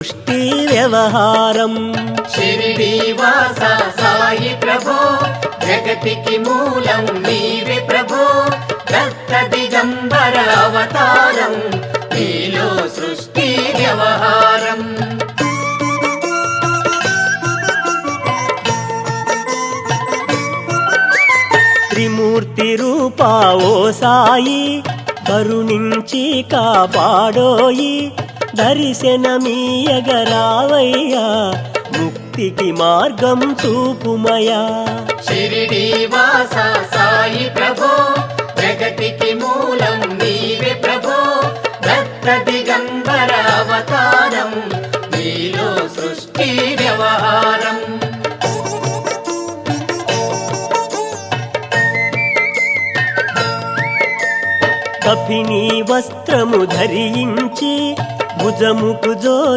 సృష్టి వ్యవహారం షిరిడీవాస సాయి ప్రభో జగతికి మూలం నీవే ప్రభో దత్త దిగంబర అవతారం నీలో సృష్టి వ్యవహారం త్రిమూర్తి రూపా ఓ సాయి కరుణించి కాపాడోయి దర్శనమీయగరావయ్యా ముక్తికి మార్గం చూపుమయా షిరిడీవాస సాయి ప్రభో జగతికి మూలం నీవే ప్రభో దత్త దిగంబర అవతారం నీలో సృష్టి వ్యవహారం కఫినీ వస్త్రము ధరించి భుజముకు జోలు